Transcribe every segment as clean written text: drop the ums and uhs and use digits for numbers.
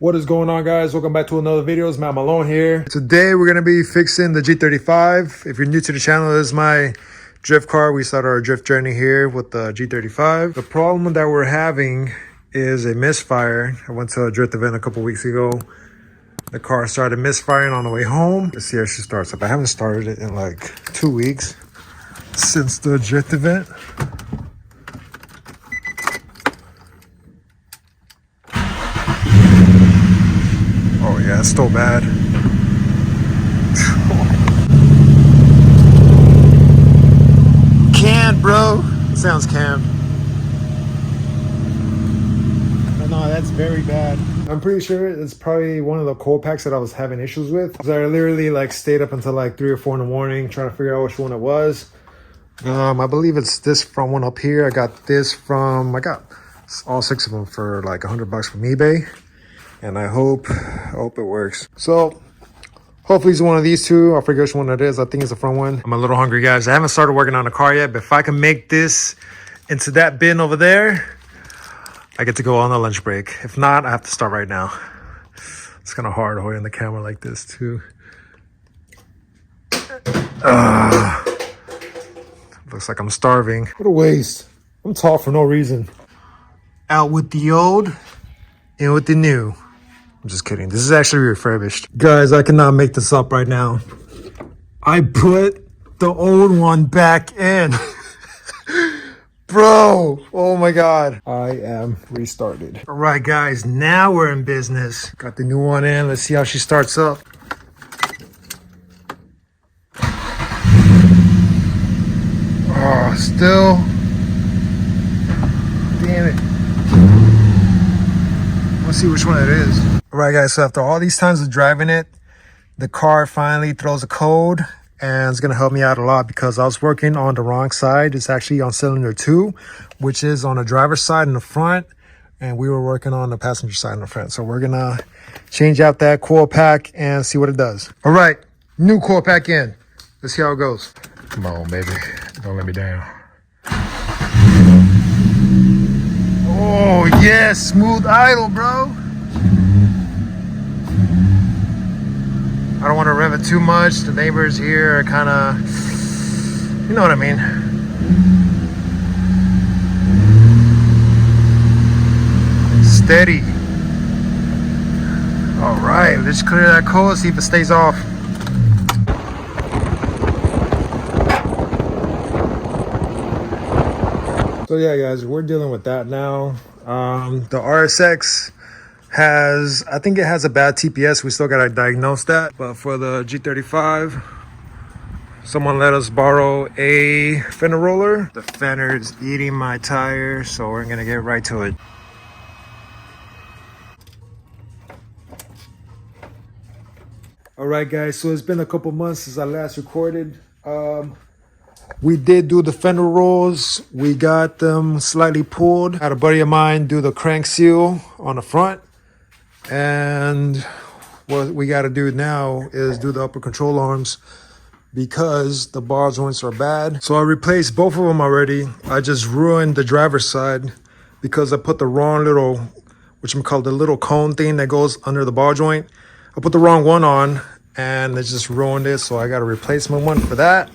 What is going on, guys? Welcome back to another video. It's Matt Malone here. Today we're gonna be fixing the G35. If you're new to the channel, this is my drift car. We started our drift journey here with the G35. The problem that we're having is a misfire. I went to a drift event a couple weeks ago. The car started misfiring on the way home. Let's see how she starts up. I haven't started it in like 2 weeks since the drift event. Oh yeah, it's still bad. Canned, bro. It sounds canned. No, that's very bad. I'm pretty sure it's probably one of the coil packs that I was having issues with. Cause I literally like stayed up until like 3 or 4 in the morning trying to figure out which one it was. I believe it's this front one up here. I got all 6 of them for like $100 from eBay. And I hope it works. So hopefully it's one of these two. I'll figure which one it is. I think it's the front one. I'm a little hungry, guys. I haven't started working on the car yet, but if I can make this into that bin over there, I get to go on a lunch break. If not, I have to start right now. It's kind of hard holding the camera like this too. Looks like I'm starving. What a waste. I'm tall for no reason. Out with the old, in with the new. I'm just kidding. This is actually refurbished. Guys, I cannot make this up right now. I put the old one back in. Bro, oh my God. I am restarted. All right, guys, now we're in business. Got the new one in. Let's see how she starts up. Oh, still. Damn it. Let's see which one it is. All right, guys, so after all these times of driving it, the car finally throws a code, and it's gonna help me out a lot because I was working on the wrong side. It's actually on cylinder 2, which is on the driver's side in the front, and we were working on the passenger side in the front. So we're gonna change out that coil pack and see what it does. All right, new coil pack in. Let's see how it goes. Come on, baby, don't let me down. Oh, yes, smooth idle, bro. I don't want to rev it too much. The neighbors here are kind of, you know what I mean. Steady. All right, let's clear that coil, see if it stays off. So yeah, guys, we're dealing with that now. The RSX has, I think it has a bad TPS. We still gotta diagnose that. But for the G35, someone let us borrow a fender roller. The fender is eating my tire, so we're gonna get right to it. All right, guys, so it's been a couple months since I last recorded. We did do the fender rolls. We got them slightly pulled. Had a buddy of mine do the crank seal on the front. And what we got to do now is do the upper control arms because the bar joints are bad. So I replaced both of them already. I just ruined the driver's side because I put the wrong little, the little cone thing that goes under the bar joint. I put the wrong one on and it just ruined it. So I got a replacement one for that.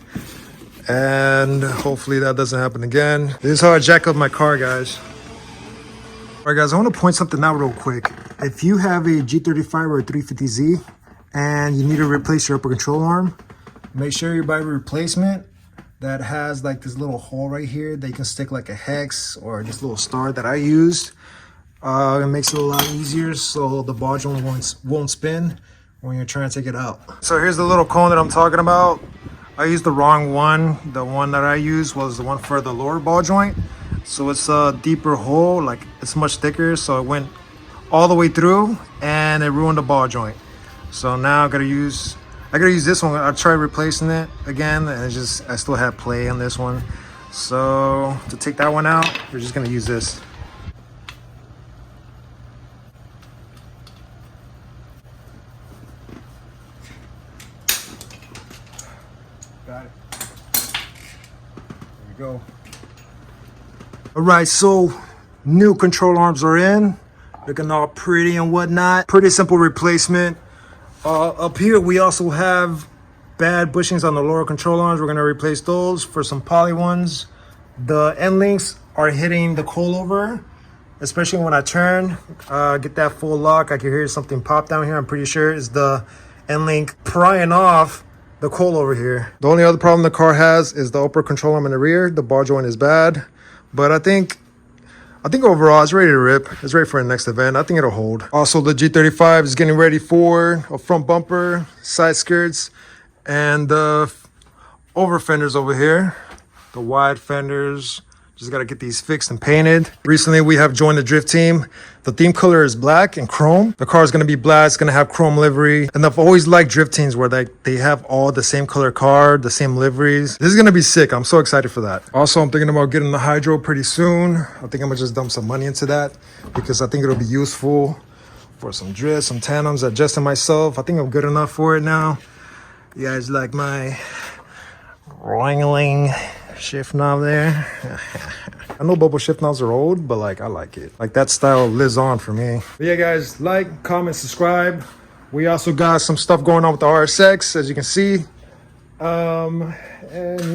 And hopefully that doesn't happen again. This is how I jack up my car, guys. All right, guys, I want to point something out real quick. If you have a G35 or a 350Z and you need to replace your upper control arm, make sure you buy a replacement that has like this little hole right here that you can stick like a hex or this little star that I used. It makes it a lot easier so the bar joint won't spin when you're trying to take it out. So here's the little cone that I'm talking about. I used the wrong one. The one that I used was the one for the lower ball joint. So it's a deeper hole, like it's much thicker. So it went all the way through and it ruined the ball joint. So now I gotta use this one. I tried replacing it again and I still have play on this one. So to take that one out, we're just gonna use this. Got it. There we go. All right, so new control arms are in. Looking all pretty and whatnot. Pretty simple replacement. Up here, we also have bad bushings on the lower control arms. We're gonna replace those for some poly ones. The end links are hitting the coilover, especially when I turn. Get that full lock. I can hear something pop down here. I'm pretty sure it's the end link prying off the coilover here. The only other problem the car has is the upper control arm in the rear. The ball joint is bad, but I think overall it's ready to rip. It's ready for the next event. I think it'll hold. Also, the G35 is getting ready for a front bumper, side skirts, and the over fenders over here. The wide fenders. Just gotta get these fixed and painted. Recently, we have joined the drift team. The theme color is black and chrome. The car is gonna be black. It's gonna have chrome livery. And I've always liked drift teams where they have all the same color car, the same liveries. This is gonna be sick. I'm so excited for that. Also, I'm thinking about getting the hydro pretty soon. I think I'm gonna just dump some money into that because I think it'll be useful for some drifts, some tandems, adjusting myself. I think I'm good enough for it now. You guys like my Ringling shift knob there? I know bubble shift knobs are old, but like I like it. Like that style lives on for me. But yeah, guys, like, comment, subscribe. We also got some stuff going on with the RSX, as you can see. And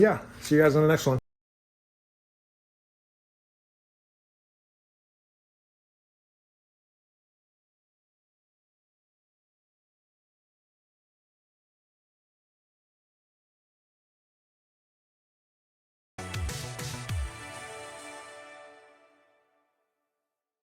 yeah, see you guys in the next one.